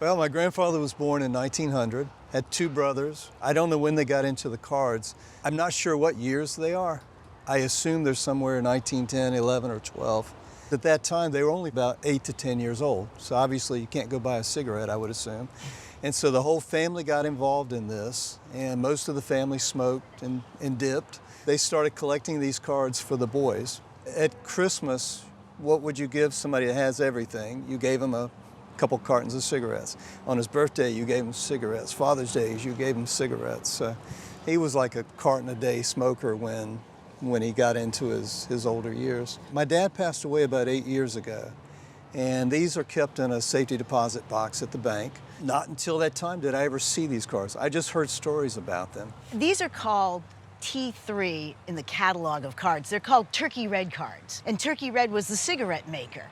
Well, my grandfather was born in 1900, had two brothers. I don't know when they got into the cards. I'm not sure what years they are. I assume they're somewhere in 1910, 11, or 12. At that time, they were only about 8 to 10 years old. So obviously you can't go buy a cigarette, I would assume. And so the whole family got involved in this, and most of the family smoked and dipped. They started collecting these cards for the boys. At Christmas, what would you give somebody that has everything? You gave them a couple cartons of cigarettes. On his birthday, you gave him cigarettes. Father's Day, you gave him cigarettes. He was like a carton a day smoker when he got into his older years. My dad passed away about 8 years ago, and these are kept in a safety deposit box at the bank. Not until that time did I ever see these cards. I just heard stories about them. These are called T3 in the catalog of cards. They're called Turkey Red cards, and Turkey Red was the cigarette maker.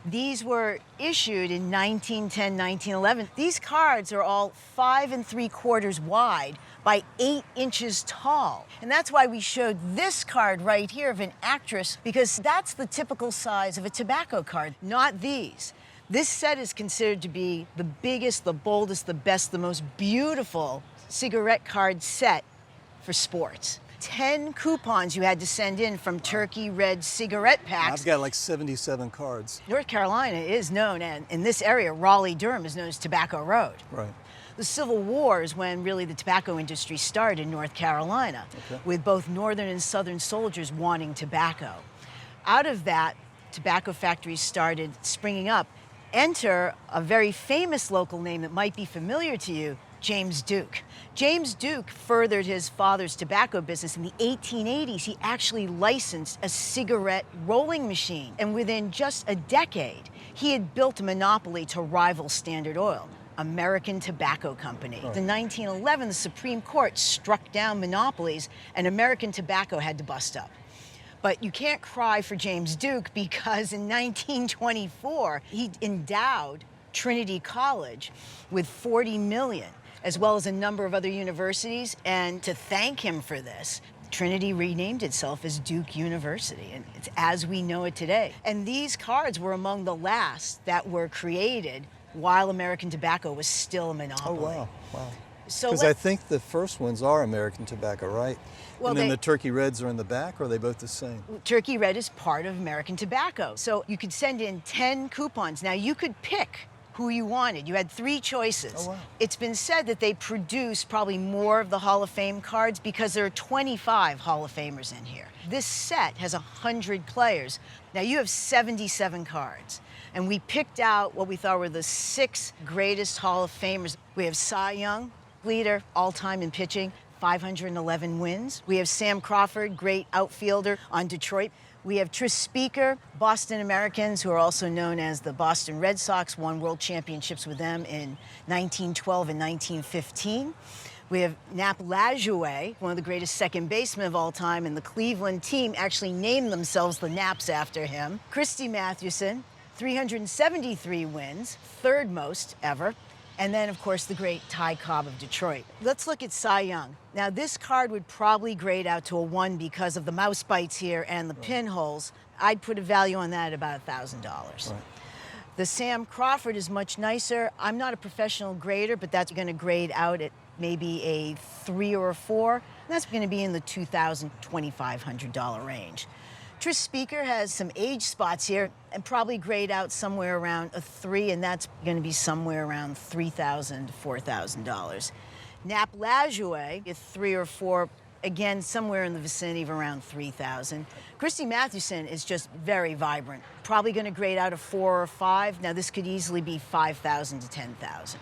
These were issued in 1910, 1911. These cards are all 5 3/4 wide by 8 inches tall. And that's why we showed this card right here of an actress, because that's the typical size of a tobacco card, not these. This set is considered to be the biggest, the boldest, the best, the most beautiful cigarette card set for sports. 10 coupons you had to send in from Turkey Red cigarette packs. I've got like 77 cards. North Carolina is known, and in this area, Raleigh-Durham is known as Tobacco Road. Right. The Civil War is when really the tobacco industry started in North Carolina, with both northern and southern soldiers wanting tobacco. Out of that, tobacco factories started springing up. Enter a very famous local name that might be familiar to you, James Duke. James Duke furthered his father's tobacco business. In the 1880s, he actually licensed a cigarette rolling machine. And within just a decade, he had built a monopoly to rival Standard Oil, American Tobacco Company. Right. In 1911, the Supreme Court struck down monopolies, and American Tobacco had to bust up. But you can't cry for James Duke, because in 1924, he endowed Trinity College with $40 million, as well as a number of other universities. And to thank him for this, Trinity renamed itself as Duke University, and it's as we know it today. And these cards were among the last that were created while American Tobacco was still a monopoly. Oh, wow, wow. So because I think the first ones are American Tobacco, right? Well, and then the Turkey Reds are in the back, or are they both the same? Turkey Red is part of American Tobacco. So you could send in 10 coupons. Now, you could pick who you wanted. You had 3 choices. Oh, wow. It's been said that they produce probably more of the Hall of Fame cards because there are 25 Hall of Famers in here. This set has 100 players. Now, you have 77 cards. And we picked out what we thought were the 6 greatest Hall of Famers. We have Cy Young, leader, all-time in pitching, 511 wins. We have Sam Crawford, great outfielder on Detroit. We have Tris Speaker, Boston Americans, who are also known as the Boston Red Sox, won world championships with them in 1912 and 1915. We have Nap Lajoie, one of the greatest second basemen of all time, and the Cleveland team actually named themselves the Naps after him. Christy Mathewson, 373 wins, 3rd most ever. And then, of course, the great Ty Cobb of Detroit. Let's look at Cy Young. Now, this card would probably grade out to a 1 because of the mouse bites here and the pinholes. I'd put a value on that at about $1,000. Right. The Sam Crawford is much nicer. I'm not a professional grader, but that's going to grade out at maybe a 3 or a 4. And that's going to be in the $2,000, $2,500 range. Tris Speaker has some age spots here and probably grade out somewhere around a 3, and that's going to be somewhere around $3,000 to $4,000. Nap Lajoie, a 3 or 4, again, somewhere in the vicinity of around $3,000. Christy Mathewson is just very vibrant, probably going to grade out a 4 or 5. Now, this could easily be $5,000 to $10,000.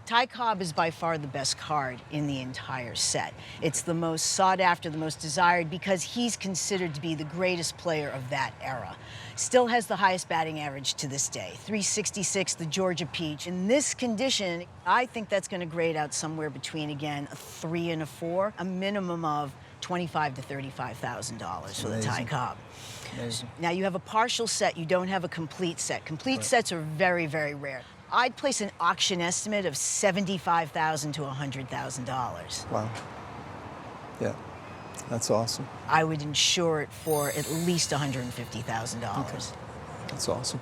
Ty Cobb is by far the best card in the entire set. It's the most sought after, the most desired, because he's considered to be the greatest player of that era. Still has the highest batting average to this day, 366, the Georgia Peach. In this condition, I think that's going to grade out somewhere between, again, a 3 and a 4, a minimum of $25,000 to $35,000 for the Ty Cobb. Amazing. Now, you have a partial set, you don't have a complete set. Complete sets are very, very rare. I'd place an auction estimate of $75,000 to $100,000. Wow. Yeah, that's awesome. I would insure it for at least $150,000. Okay. That's awesome.